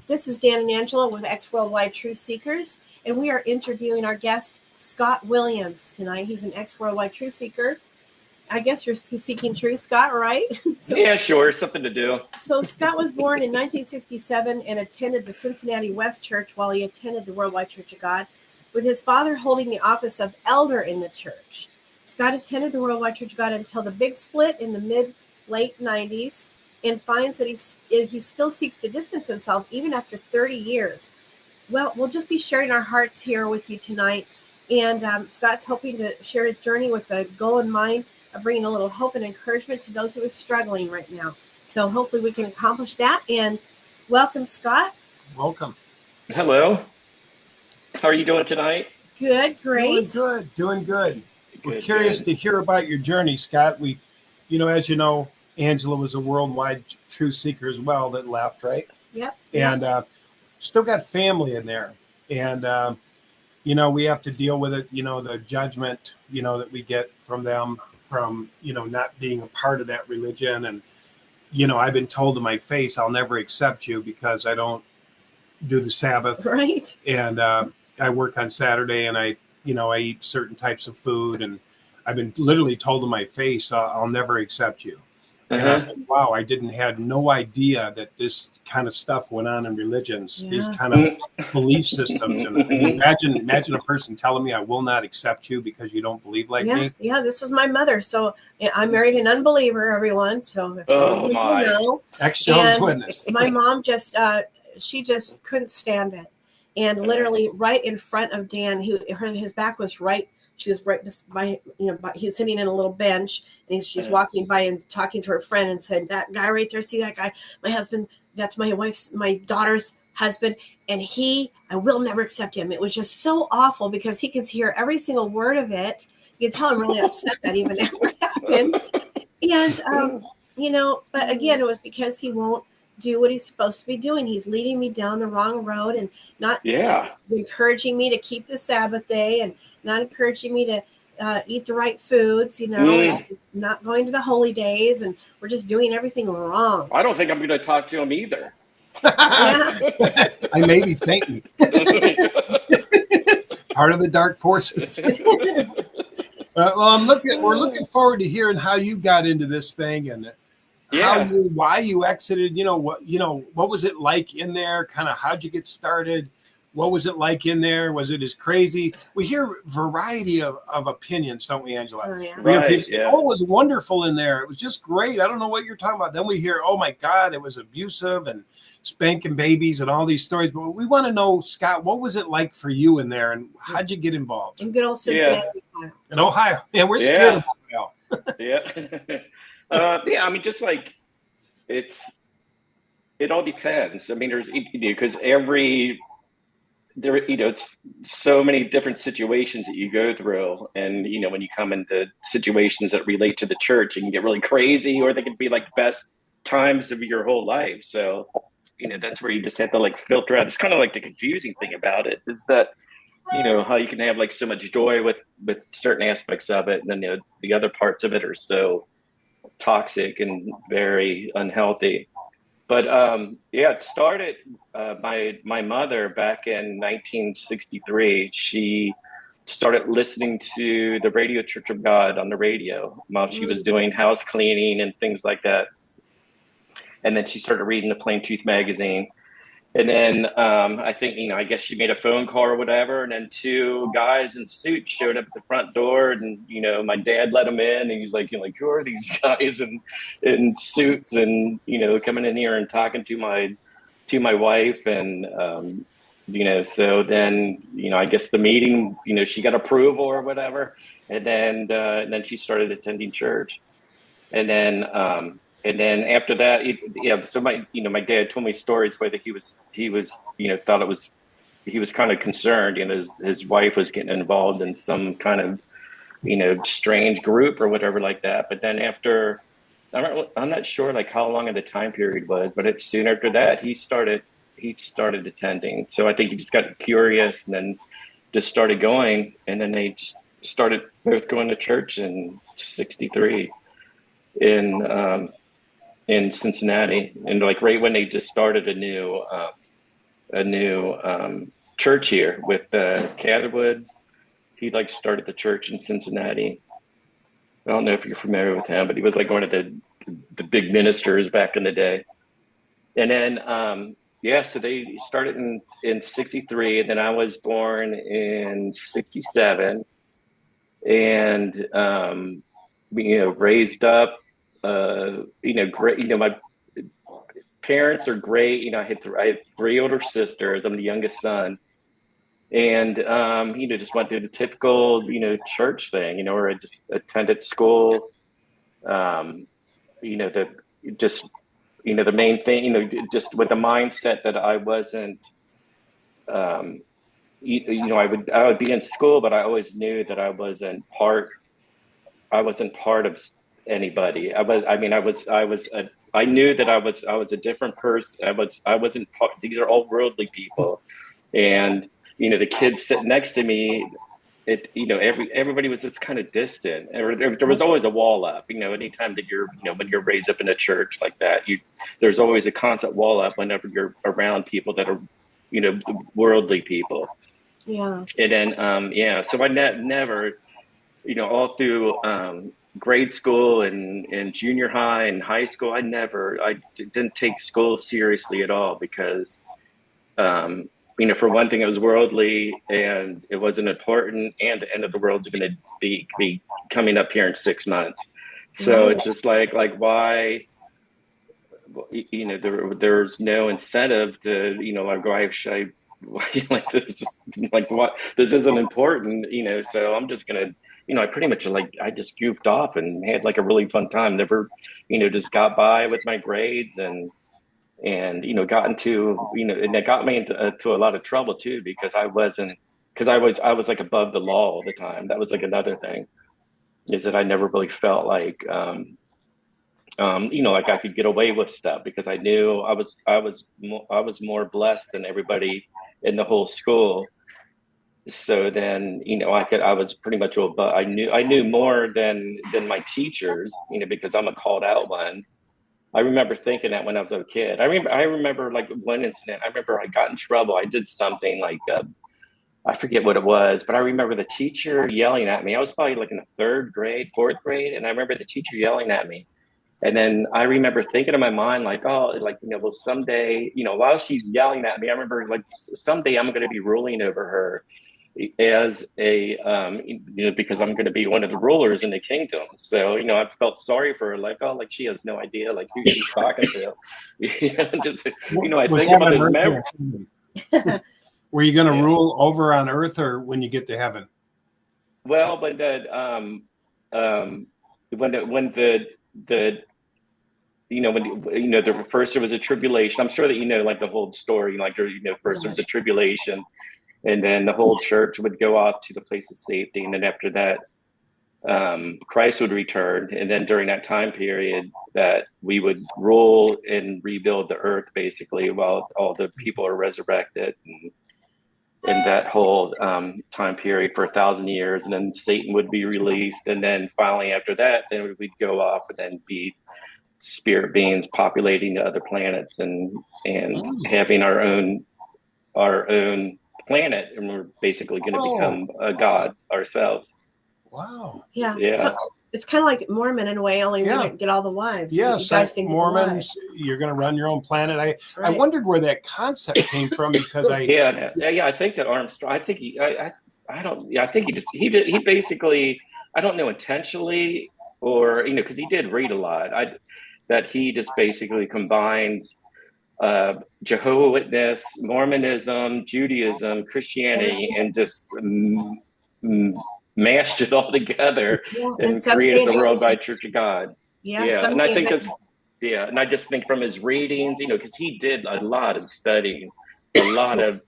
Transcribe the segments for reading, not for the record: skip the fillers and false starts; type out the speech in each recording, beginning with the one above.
This is Dan and Angela with Ex Worldwide Truth Seekers, and we are interviewing our guest, Scott Williams, tonight. He's an ex Worldwide Truth Seeker. I guess you're seeking truth, Scott, right? Yeah, sure. Something to do. So Scott was born in 1967 and attended the Cincinnati West Church while he attended the Worldwide Church of God, with his father holding the office of elder in the church. Scott attended the Worldwide Church of God until the big split in the late 90s, and finds that he still seeks to distance himself even after 30 years. Well, we'll just be sharing our hearts here with you tonight, and Scott's hoping to share his journey with the goal in mind of bringing a little hope and encouragement to those who are struggling right now. So hopefully we can accomplish that. And welcome, Scott. Welcome. Hello. How are you doing tonight? Good, great. Doing good. We're curious to hear about your journey, Scott. As you know, Angela was a worldwide truth seeker as well that left, right? Yep. And still got family in there. And, we have to deal with it, the judgment, that we get from them from, not being a part of that religion. And, I've been told to my face, I'll never accept you because I don't do the Sabbath. Right. And I work on Saturday and I eat certain types of food. And I've been literally told to my face, I'll never accept you. And I said, wow, I had no idea that this kind of stuff went on in religions, these kind of belief systems. And imagine a person telling me I will not accept you because you don't believe like me. Yeah, this is my mother. So I married an unbeliever, everyone. So if my. Ex-Jehovah's Witness. My mom she just couldn't stand it. And literally right in front of Dan, his back was right. She was right by, he was sitting in a little bench, and she's walking by and talking to her friend and said, "That guy right there, see that guy? My husband, that's my daughter's husband, and I will never accept him." It was just so awful because he could hear every single word of it. You can tell I'm really upset that even after it happened. And, but again, it was because he won't do what he's supposed to be doing. He's leading me down the wrong road and not encouraging me to keep the Sabbath day and not encouraging me to eat the right foods, not going to the holy days, and we're just doing everything wrong. I don't think I'm going to talk to him either. I may be Satan. Part of the dark forces. We're looking forward to hearing how you got into this thing and why you exited. What was it like in there? Kind of how'd you get started? What was it like in there? Was it as crazy? We hear variety of opinions, don't we, Angela? Oh, yeah. We have people say, it was wonderful in there. It was just great. I don't know what you're talking about. Then we hear, oh, my God, it was abusive and spanking babies and all these stories. But we want to know, Scott, what was it like for you in there, and how'd you get involved? In good old Cincinnati, Ohio. In Ohio. Yeah, we're scared of Ohio. Just like it all depends. I mean, there's, because it's so many different situations that you go through. And, when you come into situations that relate to the church, it can get really crazy, or they can be like best times of your whole life. So, that's where you just have to like filter out. It's kind of like the confusing thing about it is that, how you can have like so much joy with certain aspects of it. And then, the other parts of it are so toxic and very unhealthy. But it started my mother back in 1963. She started listening to the Radio Church of God on the radio while she was doing house cleaning and things like that. And then she started reading the Plain Truth magazine. And then I think, I guess she made a phone call or whatever. And then two guys in suits showed up at the front door. And, my dad let them in. And he's like, who are these guys in suits and, coming in here and talking to my wife. And, so then, I guess the meeting, she got approval or whatever. And then she started attending church. And then after that, so my dad told me stories where he was thought it was, he was kind of concerned, his wife was getting involved in some kind of, strange group or whatever like that. But then after, I'm not sure like how long of the time period was, but soon after that, he started attending. So I think he just got curious and then just started going. And then they just started both going to church in 63 in Cincinnati, and like right when they just started a new a new church here with Catherwood. He like started the church in Cincinnati. I don't know if you're familiar with him, but he was like one of the big ministers back in the day. And then yeah, so they started in 63, and then I was born in 67, and raised up, great. My parents are great. I have three older sisters. I'm the youngest son, and just went through the typical church thing, where I just attended school. Um, the just the main thing, just with the mindset that I wasn't. Um, I would be in school, but I always knew that I wasn't part. I wasn't part of anybody. I knew that I was a different person. I wasn't part. These are all worldly people, and the kids sitting next to me. Everybody was just kind of distant. There was always a wall up. Anytime that when you're raised up in a church like that, there's always a constant wall up whenever you're around people that are worldly people. Yeah. And then so I never all through grade school and junior high and high school, I didn't take school seriously at all because, for one thing, it was worldly and it wasn't important, and the end of the world's going to be coming up here in 6 months. So it's just like why, there's no incentive to, like, why should I, like this is like what this isn't important, so I'm just gonna, I pretty much I just goofed off and had like a really fun time. Never, just got by with my grades and got into, and it got me into a lot of trouble too, because I was like above the law all the time. That was like another thing, is that I never really felt like like I could get away with stuff because I knew I was more blessed than everybody in the whole school. So then, I was pretty much, but I knew more than my teachers, because I'm a called out one. I remember thinking that when I was a kid. I remember like one incident. I remember I got in trouble. I did something like I forget what it was, but I remember the teacher yelling at me. I was probably like in the third grade, fourth grade, and I remember the teacher yelling at me. And then I remember thinking in my mind, like, oh, like, well, someday, while she's yelling at me, I remember like someday I'm going to be ruling over her as a, because I'm going to be one of the rulers in the kingdom. So, I felt sorry for her, like, oh, like she has no idea, like who she's talking to. Just, I think about this memory. Were you going to rule over on earth or when you get to heaven? Well, but when first there was a tribulation. I'm sure that like the whole story, like first there was a tribulation, and then the whole church would go off to the place of safety, and then after that, Christ would return, and then during that time period, that we would rule and rebuild the earth basically, while all the people are resurrected, and that whole time period for 1,000 years, and then Satan would be released, and then finally after that, then we'd go off and then be spirit beings populating the other planets and having our own planet, and we're basically going to become a god ourselves. Wow. Yeah. So it's kind of like Mormon in a way, only we don't get all the wives. Yeah, you guys didn't Mormons, you're going to run your own planet. I wondered where that concept came from, because I think that Armstrong, I think he basically, I don't know, intentionally or because he did read a lot, that he just basically combines Jehovah's Witness, Mormonism, Judaism, Christianity, and just mashed it all together and created the Worldwide Church of God. And I think and I just think from his readings, because he did a lot of studying, a lot of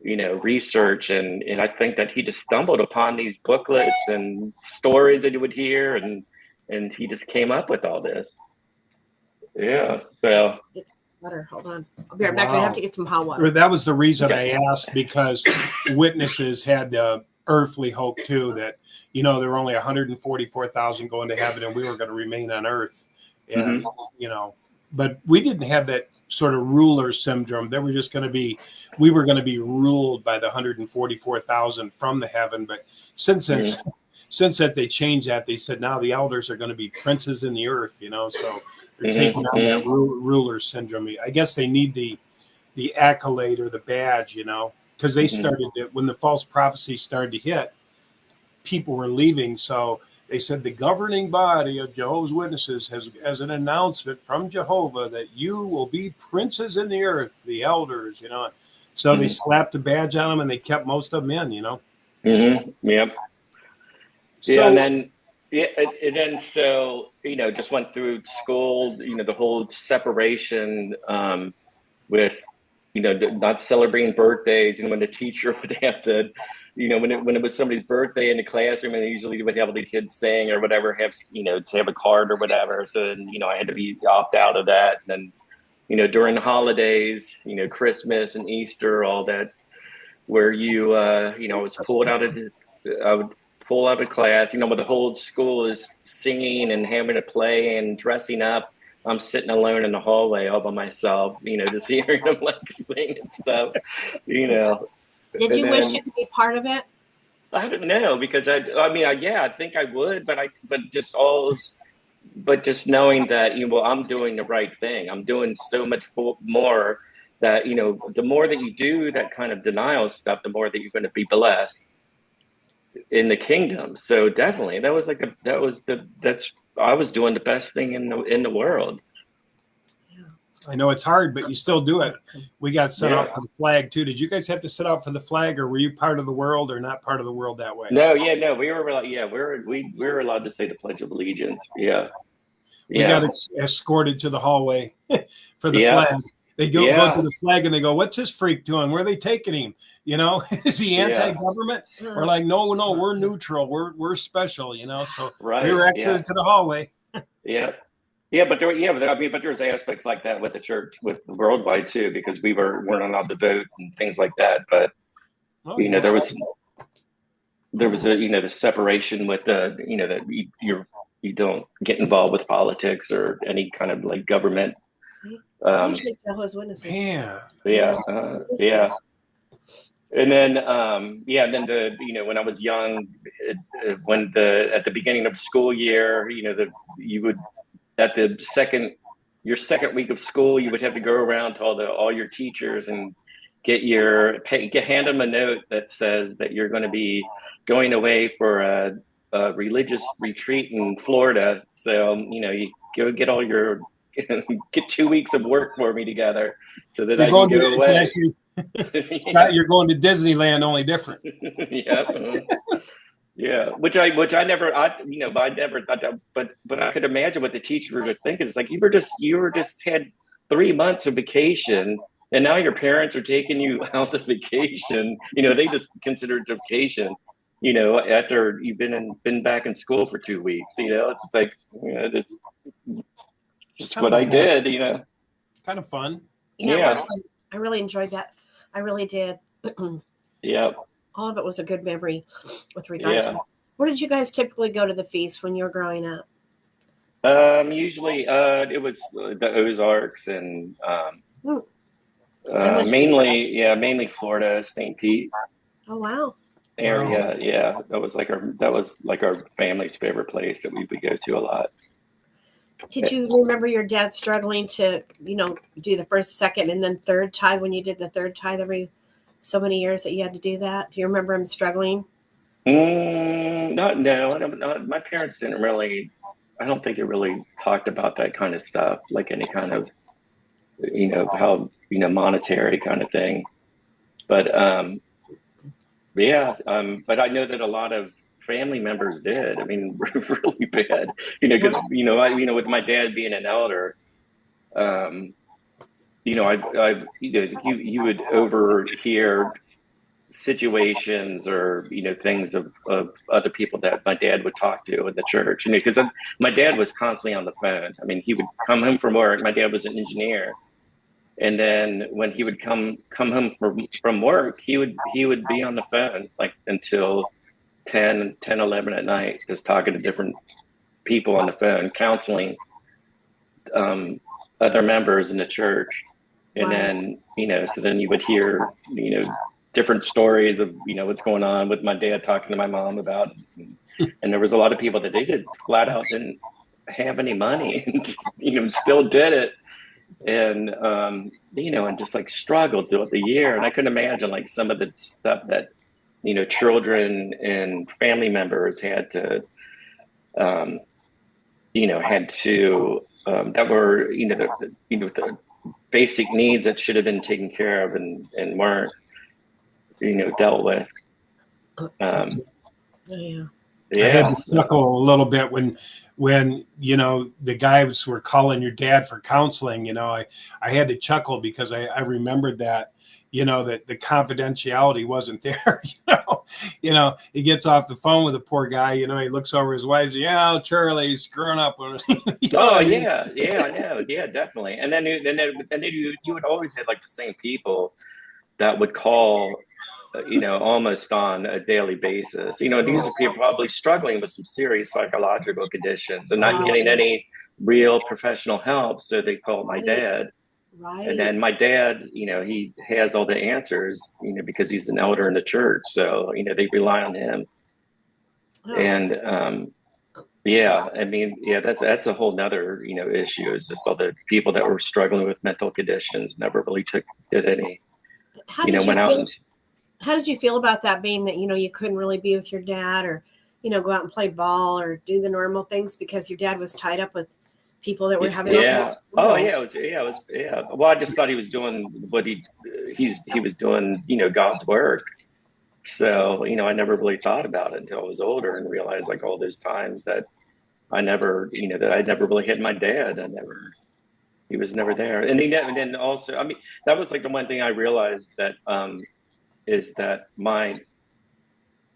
research, and I think that he just stumbled upon these booklets and stories that he would hear, and he just came up with all this. Yeah, so. Water. Hold on. I'll be right back. I have to get some hot water. That was the reason I asked, because witnesses had the earthly hope too, that there were only 144,000 going to heaven, and we were going to remain on earth. And but we didn't have that sort of ruler syndrome. They were just going to be, we were going to be ruled by the 144,000 from the heaven. But since then, since that they changed that, they said now the elders are going to be princes in the earth, you know, so they're taking on that ruler syndrome. I guess they need the accolade or the badge, you know, because they started it when the false prophecy started to hit, people were leaving. So they said the governing body of Jehovah's Witnesses has an announcement from Jehovah that you will be princes in the earth, the elders, you know. So they slapped a badge on them and they kept most of them in, you know. Yep. So, yeah, and then so you know, just went through school, you know, the whole separation with, you know, not celebrating birthdays. You know, when the teacher would have to, you know, when it was somebody's birthday in the classroom, and they usually would have the kids saying or whatever, have, you know, to have a card or whatever. So, you know, I had to opt out of that. And then, you know, during the holidays, you know, Christmas and Easter, all that, where you know, I would pull out of class, you know, when the whole school is singing and having a play and dressing up. I'm sitting alone in the hallway all by myself, you know, just hearing them like sing and stuff, you know. Did you wish you could be part of it? I don't know, because I think I would, but just knowing that, you know, well, I'm doing the right thing. I'm doing so much more that, you know, the more that you do that kind of denial stuff, the more that you're going to be blessed in the kingdom. So definitely, I was doing the best thing in the world. I know it's hard, but you still do it. We got sent out for the flag too. Did you guys have to set out for the flag, or were you part of the world or not part of the world that way? No, we were allowed to say the Pledge of Allegiance. We got escorted to the hallway for the flag. They go to the flag and they go, "What's this freak doing? Where are they taking him? You know, is he anti-government?" We're like, "No, we're neutral. We're special." You know, so we were exited to the hallway. But there was aspects like that with the church, with worldwide too, because we weren't allowed to vote and things like that. But you know, there was a, you know, the separation with the, you know, that you don't get involved with politics or any kind of like government. Jehovah's Witnesses. And then then you know, when I was young, at the beginning of school year, you know, you would, at your second week of school, you would have to go around to all your teachers and hand them a note that says that you're going to be going away for a religious retreat in Florida. So, you know, you go get get 2 weeks of work for me together so that I can go away. Scott, you're going to Disneyland, only different. Which I never thought that, but I could imagine what the teacher would think. It's like you were just had 3 months of vacation, and now your parents are taking you out of vacation. You know, they just consider it vacation, you know, after you've been back in school for 2 weeks. You know, it's like, you know, just what I did. You know, kind of fun. I really enjoyed that. I really did. All of it was a good memory with regard to that. Where did you guys typically go to the feast when you were growing up? Usually it was the Ozarks and mainly Florida, St. Pete. Oh, wow. Area. Yeah. That was like our family's favorite place that we would go to a lot. Did you remember your dad struggling to, you know, do the first, second, and then third tithe when you did the third tithe every so many years that you had to do that? Do you remember him struggling? No. My parents didn't really, I don't think they really talked about that kind of stuff, like any kind of, you know, how, you know, monetary kind of thing. But, but I know that a lot of family members did. I mean, really bad, you know, because, you know, with my dad being an elder, you know, you would overhear situations or, you know, things of other people that my dad would talk to in the church. And because my dad was constantly on the phone. I mean, he would come home from work. My dad was an engineer. And then when he would come home from work, he would be on the phone like until 10, 11 at night, just talking to different people on the phone, counseling other members in the church. And Wow. then, so then you would hear, different stories of, what's going on with my dad talking to my mom about it. And there was a lot of people that they did flat out didn't have any money and just, still did it. And, and just like struggled throughout the year. And I couldn't imagine like some of the stuff that, children and family members had to, that were, the basic needs that should have been taken care of and weren't, dealt with. Yeah. I had Yeah. to chuckle a little bit when the guys were calling your dad for counseling. I had to chuckle because I remembered that that the confidentiality wasn't there. He gets off the phone with a poor guy. He looks over his wife. Yeah, Charlie's screwing up. Oh I mean? yeah, I know, yeah, definitely. And then you would always have like the same people that would call, almost on a daily basis. These are people probably struggling with some serious psychological conditions and not getting any real professional help. So they called my dad. Right. And then my dad, he has all the answers, because he's an elder in the church. So, they rely on him. Oh. And, yeah, I mean, yeah, that's a whole nother, issue is just all the people that were struggling with mental conditions never really did any, went out and. How did you feel about that, being that, you couldn't really be with your dad or, go out and play ball or do the normal things because your dad was tied up with people that were having. Yeah. Oh yeah. It was. Well, I just thought he was doing what he was doing, God's work. So, I never really thought about it until I was older and realized like all those times that I never, that I never really had my dad. He was never there. And then also, I mean, that was like the one thing I realized that, is that my,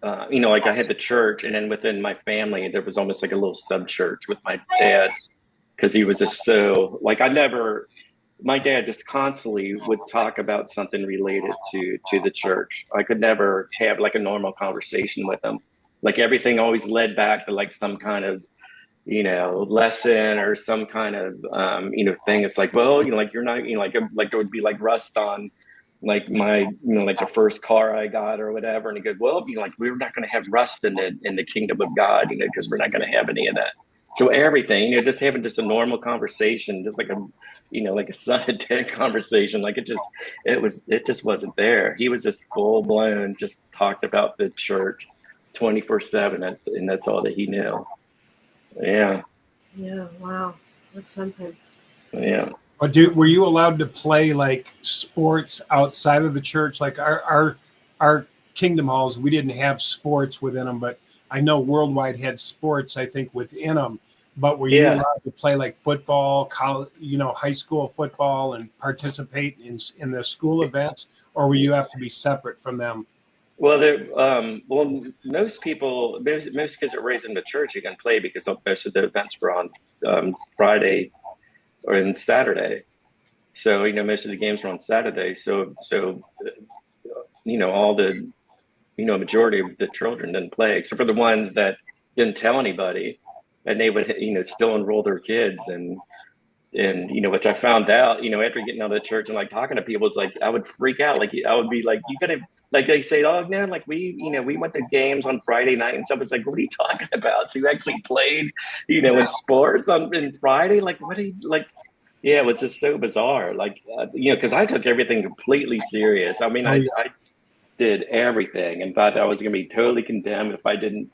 like I had the church, and then within my family, there was almost like a little sub church with my dad, because he was just so like my dad just constantly would talk about something related to the church. I could never have like a normal conversation with him. Like everything always led back to like some kind of, lesson or some kind of, thing. It's like, well, like you're not, like there would be like rust on like my, like the first car I got or whatever. And he goes, well, like we're not going to have rust in the kingdom of God, because we're not going to have any of that. So everything, just having just a normal conversation, just like a, like a son and dad conversation, like it just wasn't there. He was just full blown, just talked about the church 24/7. And that's all that he knew. Yeah. Yeah. Wow. That's something. Yeah. But were you allowed to play like sports outside of the church? Like our kingdom halls, we didn't have sports within them, but I know Worldwide had sports, I think, within them. But were you allowed to play like football, college, high school football, and participate in the school events, or were you have to be separate from them? Well, most kids are raised in the church. You can play because most of the events were on Friday or in Saturday. So, most of the games were on Saturday. So, all the, majority of the children didn't play, except for the ones that didn't tell anybody, and they would, still enroll their kids. And which I found out, after getting out of the church and like talking to people, it's like, I would freak out. Like, I would be like, you gotta, like they say, oh man, like we went to games on Friday night and stuff. It's like, what are you talking about? So you actually played, in sports in Friday? Like, what are you like? Yeah, it was just so bizarre. Like, because I took everything completely serious. I mean, I did everything and thought I was going to be totally condemned if I didn't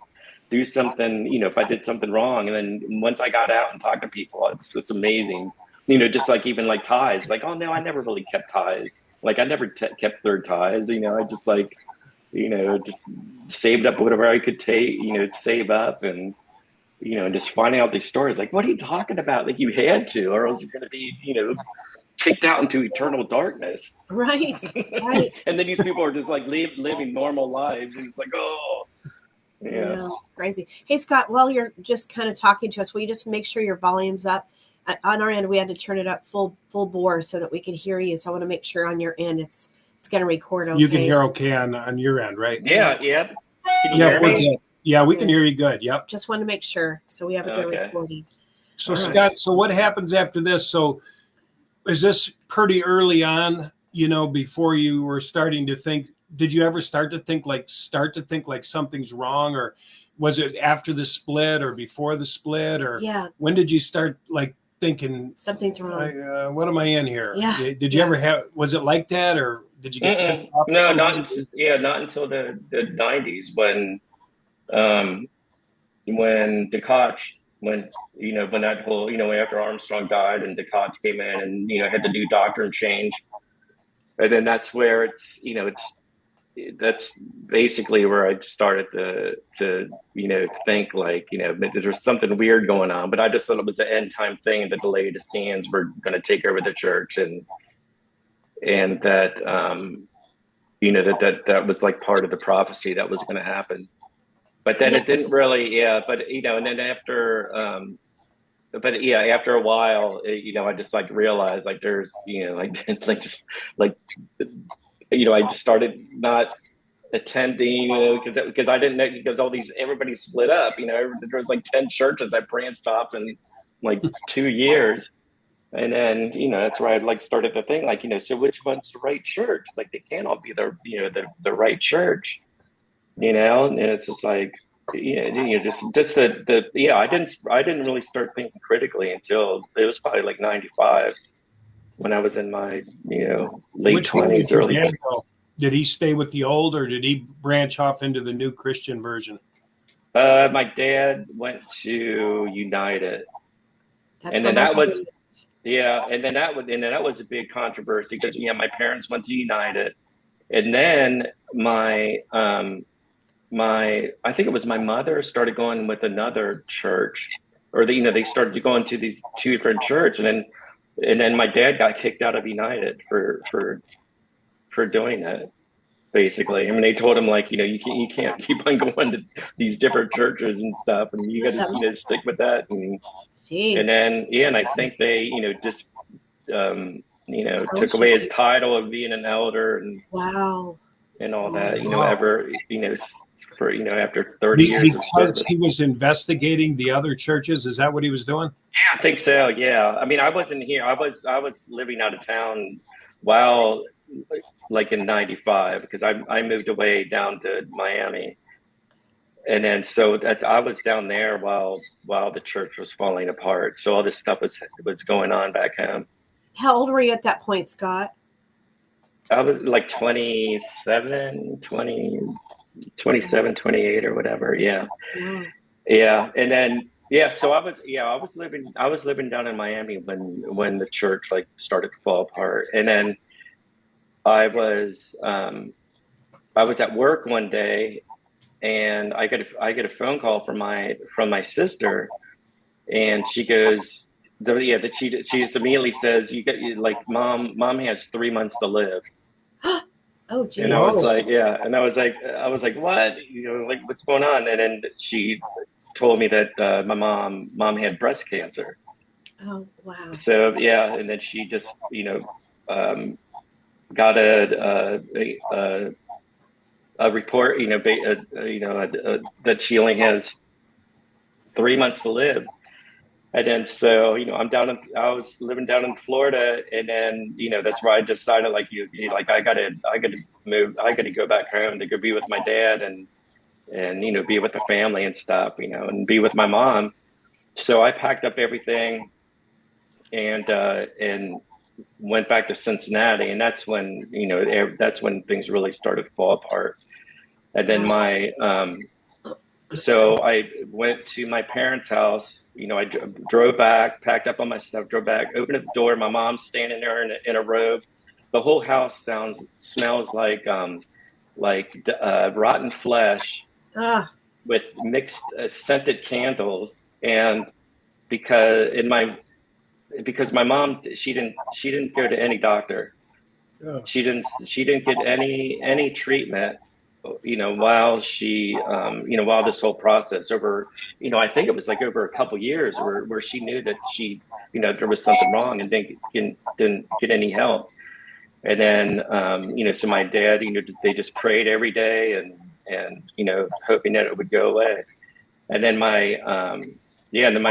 do something, if I did something wrong. And then once I got out and talked to people, it's just amazing. Just like even like ties, like, oh no, I never really kept ties. Like I never kept third ties. I just like, just saved up whatever I could take, save up and, just finding out these stories. Like, what are you talking about? Like you had to, or else you're going to be, kicked out into eternal darkness. Right. And then these people are just like living normal lives. And it's like, oh, yeah. Crazy. Hey, Scott, while you're just kind of talking to us, will you just make sure your volume's up? On our end, we had to turn it up full bore so that we could hear you. So I want to make sure on your end it's going to record okay. You can hear okay on your end, right? Yeah, yes. Yep. Can you hear me? Yeah, we can hear you good. Yep. Just want to make sure so we have a good recording. So Scott, so what happens after this? So is this pretty early on, before you were starting to think, did you ever start to think like something's wrong, or was it after the split or before the split, or when did you start like thinking something's wrong? What am I in here? Yeah. Did you ever have, was it like that, or did you get pissed off? No, not until the 90s when DeKoch, when that whole, after Armstrong died and DeKoch came in and, had to do doctrine change. And then that's where that's basically where I started to think like, there's something weird going on, but I just thought it was an end time thing, and the Laodiceans were going to take over the church, and that, that was like part of the prophecy that was going to happen. But then it didn't really, and then after, after a while, I just like realized like there's, I just started not attending, because I didn't know, because everybody split up, there was like 10 churches that branched off in like 2 years. And then, that's where I like started to think like, so which one's the right church? Like they can't all be the right church. And it's just like, I didn't really start thinking critically until it was probably like 95, when I was in my, late 20s, early. Did he stay with the old, or did he branch off into the new Christian version? My dad went to United. And then that was a big controversy, because my parents went to United. And then I think it was my mother started going with another church, or they started going to these two different churches, and then my dad got kicked out of United for doing that. Basically, I mean, they told him like, you can't keep on going to these different churches and stuff, and you got to stick with that. And then and I think they just took away his title of being an elder, and and all that, for after 30 years of service. He was investigating the other churches. Is that what he was doing? Yeah, I think so. Yeah, I mean, I wasn't here. I was living out of town while, like in 95, because I moved away down to Miami, and then so that I was down there while the church was falling apart. So all this stuff was going on back home. How old were you at that point, Scott? I was like 27, 28 or whatever. Yeah. Yeah. And then, so I was living down in Miami when the church like started to fall apart. And then I was at work one day, and I get a phone call from my sister, and she goes, she just immediately says, mom has 3 months to live. Oh, geez. And I was like, and I was like, what? Like, what's going on? And then she told me that my mom had breast cancer. Oh, wow. So and then she just got a report, that she only has 3 months to live. And then so I was living down in Florida, and then that's where I decided like I gotta move, I gotta go back home to go be with my dad and be with the family and stuff, and be with my mom. So I packed up everything and went back to Cincinnati, and that's when things really started to fall apart. And then so I went to my parents' house. I drove back, packed up all my stuff, drove back, opened the door. My mom's standing there in a robe. The whole house smells like rotten flesh with mixed scented candles. And because my mom, she didn't go to any doctor. Oh. She didn't get any treatment. While she, while this whole process over, I think it was like over a couple years where she knew that she, there was something wrong and didn't get any help. And then, so my dad, they just prayed every day and hoping that it would go away. And then my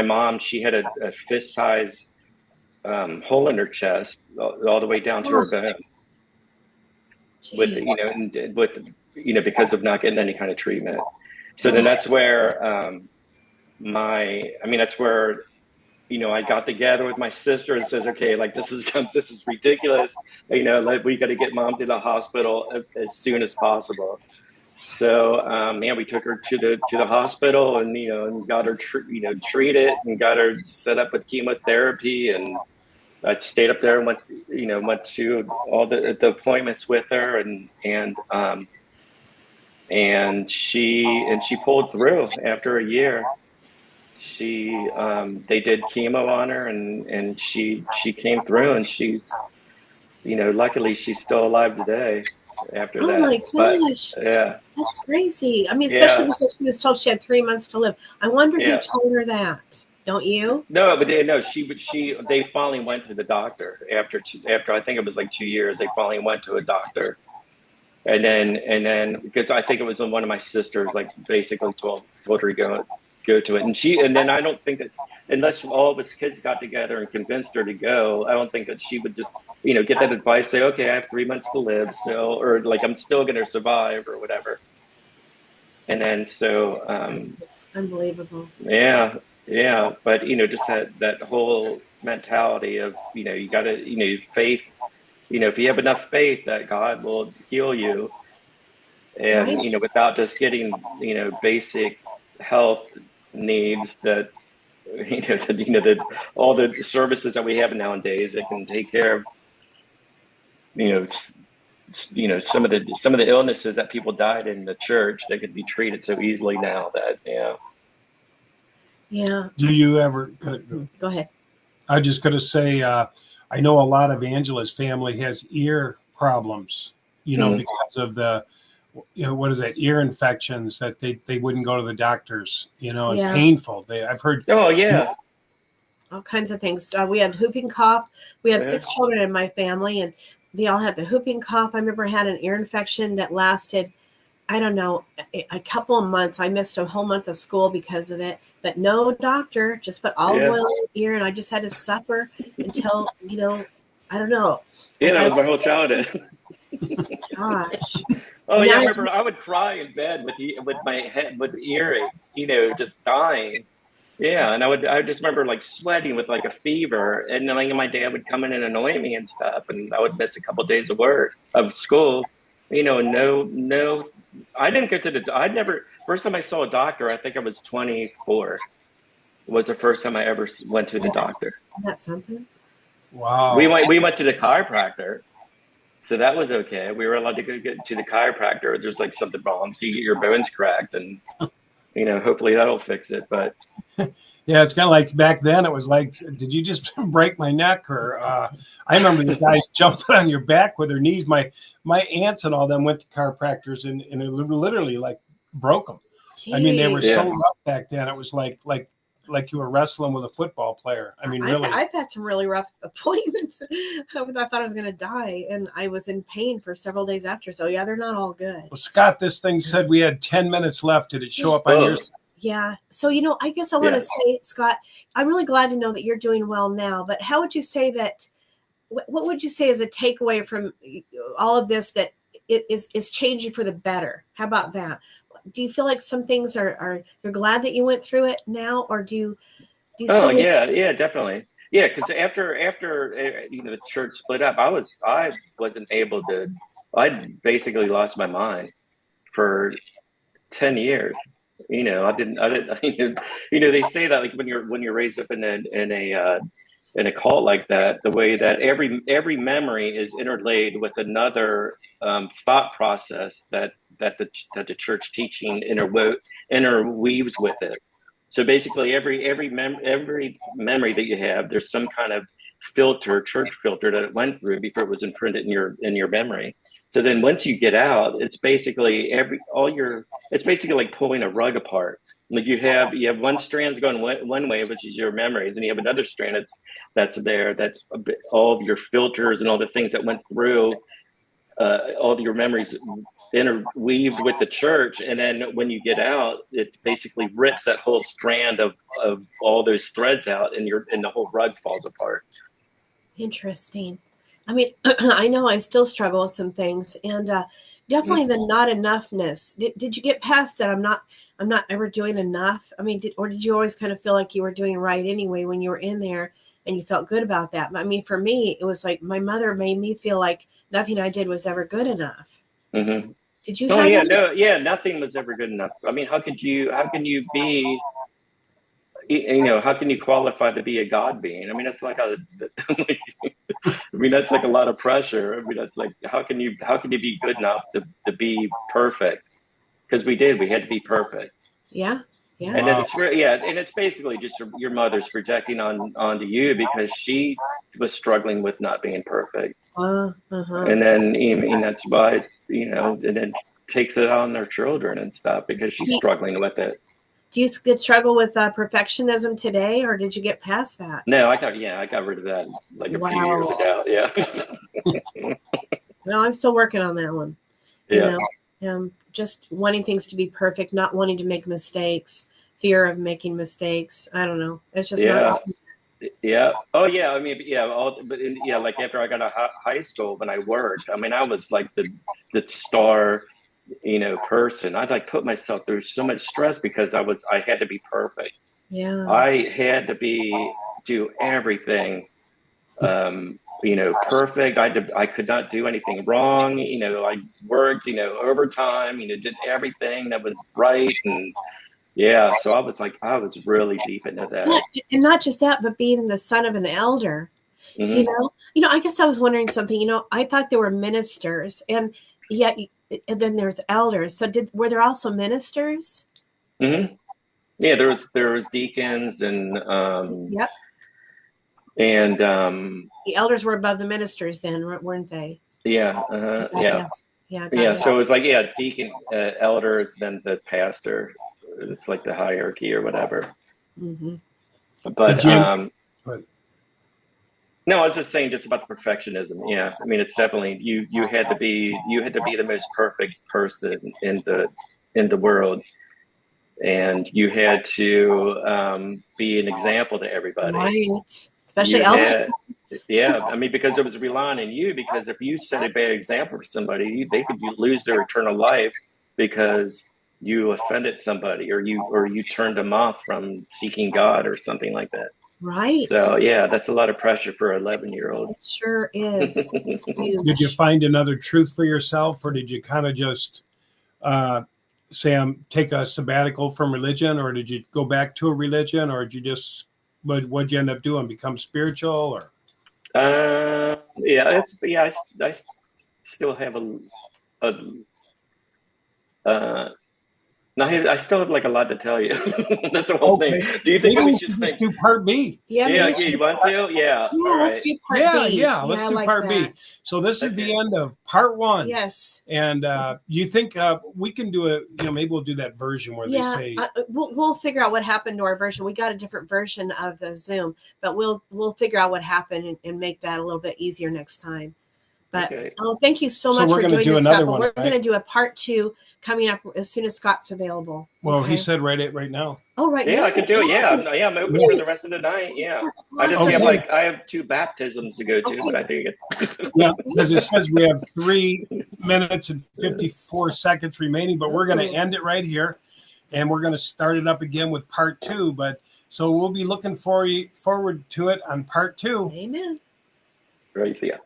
mom, she had a fist size hole in her chest all the way down to her bone with, Jeez. because of not getting any kind of treatment. So then that's where, that's where, I got together with my sister and says, okay, like this is ridiculous. Like we got to get mom to the hospital as soon as possible. So, we took her to the hospital and, and got her, treated and got her set up with chemotherapy. And I stayed up there and went to all the appointments with her and she pulled through after a year. They did chemo on her and she came through and she's, luckily she's still alive today after Oh that. my But gosh. yeah, That's crazy. I mean, especially yeah, because she was told she had 3 months to live. I wonder who yeah. told her that. Don't you? No, but they finally went to the doctor after I think it was like 2 years. They finally went to a doctor, and then because I think it was one of my sisters, like basically told her to go to it, and then I don't think that unless all of us kids got together and convinced her to go, I don't think that she would just get that advice, say, okay, I have 3 months to live, so or like I'm still going to survive or whatever, and then so Unbelievable. yeah, yeah, but just that whole mentality of you got to faith. If you have enough faith that God will heal you, Right? and without just getting basic health needs that all the services that we have nowadays that can take care of some of the illnesses that people died in the church that could be treated so easily now that Yeah. Do you ever? Go ahead. I just got to say, I know a lot of Angela's family has ear problems, mm, because of the, what is that, ear infections that they wouldn't go to the doctors, and Yeah. painful. I've heard. oh yeah. All kinds of things. We had whooping cough. We had 6 children in my family, and they all had the whooping cough. I remember I had an ear infection that lasted, I don't know, a couple of months. I missed a whole month of school because of it. But no doctor, just put olive Yeah. oil in the ear, and I just had to suffer until, I don't know. Yeah, that was my whole childhood. Gosh. Oh yeah, I Now, remember I would cry in bed with my head with earaches, just dying. Yeah, and I just remember like sweating with like a fever, and then like my dad would come in and annoy me and stuff, and I would miss a couple of days of school. No, I didn't go to I never. First time I saw a doctor, I think I was 24. Was the first time I ever went to the doctor. that's something. Wow. We went to the chiropractor. So that was okay. We were allowed to go get to the chiropractor. There's like something wrong. So you get your bones cracked and, hopefully that'll fix it. But Yeah, it's kind of like back then. It was like, did you just break my neck? Or I remember the guys jumping on your back with their knees. My aunts and all them went to chiropractors and it literally like broke them. I mean, they were Jeez. so yeah, rough back then. It was like you were wrestling with a football player. I mean, really. I've had some really rough appointments. I thought I was going to die, and I was in pain for several days after. So yeah, they're not all good. Well, Scott, this thing said we had 10 minutes left. Did it show up on yours? Yeah. So I guess I want to say, Scott, I'm really glad to know that you're doing well now. But how would you say that? What would you say is a takeaway from all of this that is changing for the better? How about that? Do you feel like some things are you're glad that you went through it now, or do you still? oh yeah, definitely. Yeah, because after the church split up, I wasn't able to. I basically lost my mind for 10 years. I didn't. They say that like when you're raised up in a cult like that, the way that every memory is interlaid with another thought process that the church teaching interweaves with it. So basically, every memory that you have, there's some kind of church filter that it went through before it was imprinted in your memory. So then once you get out, it's basically it's basically like pulling a rug apart. Like you have one strand's going one way, which is your memories, and you have another strand that's there. That's all of your filters and all the things that went through all of your memories interweaved with the church. And then when you get out, it basically rips that whole strand of all those threads out, and the whole rug falls apart. Interesting. I mean, I know I still struggle with some things, and definitely the not enoughness. Did you get past that? I'm not ever doing enough. I mean, did you always kind of feel like you were doing right anyway when you were in there, and you felt good about that? But I mean, for me, it was like my mother made me feel like nothing I did was ever good enough. Mm-hmm. Did you Oh have yeah, that? no, yeah, nothing was ever good enough. I mean, how can you be, how can you qualify to be a God being? I mean, that's like like, I mean, that's like a lot of pressure. I mean, that's like, how can you be good enough to be perfect? Because we had to be perfect. Yeah, yeah. And Wow. it's basically just your mother's projecting onto you because she was struggling with not being perfect. Uh-huh. And then, and that's why, and then takes it on their children and stuff because she's struggling with it. Do you struggle with perfectionism today, or did you get past that? No, I got rid of that like a few years Wow. ago. Yeah. Well, I'm still working on that one. You Yeah. know, just wanting things to be perfect, not wanting to make mistakes, fear of making mistakes. I don't know. It's just not. Yeah. Yeah. Oh, yeah. I mean, yeah. Yeah, like after I got out of high school, when I worked, I mean, I was like the star, person. I'd like put myself through so much stress because I had to be perfect. Yeah. I had to do everything, perfect. I could not do anything wrong. I worked, overtime, did everything that was right. And yeah, so I was really deep into Yeah, that. and not just that, but being the son of an elder. Do you Hmm. know? I guess I was wondering something. I thought there were ministers, and yet, and then there's elders. So, were there also ministers? Hmm. Yeah, there was deacons Yep. and The elders were above the ministers, then, weren't they? yeah, yeah, Yeah. Yeah. Got yeah. it. So it was like, yeah, deacon, elders, then the pastor. It's like the hierarchy or whatever. Mm-hmm. Did But you? But no, I was just saying just about the perfectionism. Yeah, I mean, it's definitely you had to be the most perfect person in the world, and you had to be an example to everybody. Right. Especially You elders. had, yeah, I mean, because it was relying on you. Because if you set a bad example for somebody, they could lose their eternal life because you offended somebody or you turned them off from seeking God or something like that. Right. So yeah, that's a lot of pressure for an 11-year-old. It sure is. It's did you huge. find another truth for yourself, or did you kind of just uh, Sam, take a sabbatical from religion, or did you go back to a religion, or did you just what'd you end up doing? Become spiritual, or Yeah, I still have a uh, no, I still have like a lot to tell you. That's the whole thing. okay? Do you think Maybe we we should should just think? do part B. Yeah, Yeah, maybe. yeah, you want to? Yeah. Yeah, All let's right. do part Yeah, B. yeah. Yeah, Let's I do like part B. that. So this is the Okay. end of part one. Yes. And do you think we can do it? Maybe we'll do that version where they Yeah, say, we'll figure out what happened to our version. We got a different version of the Zoom, but we'll figure out what happened and make that a little bit easier next time. But Okay. thank you so so much we're for going to doing do this, Scott. another But one, we're right? going to do a part 2 coming up as soon as Scott's available. Well, he Okay. said right now. Oh, right Yeah, now. I could do it. Yeah, Oh, I'm open for Yeah. the rest of the night. Yeah, that's I just awesome. have Okay. I have 2 baptisms to go to, Okay. but I think it. Yeah, because it says we have 3 minutes and 54 seconds remaining, but we're going to end it right here, and we're going to start it up again with part 2. But so we'll be looking forward to it on part 2. Amen. Right. See ya.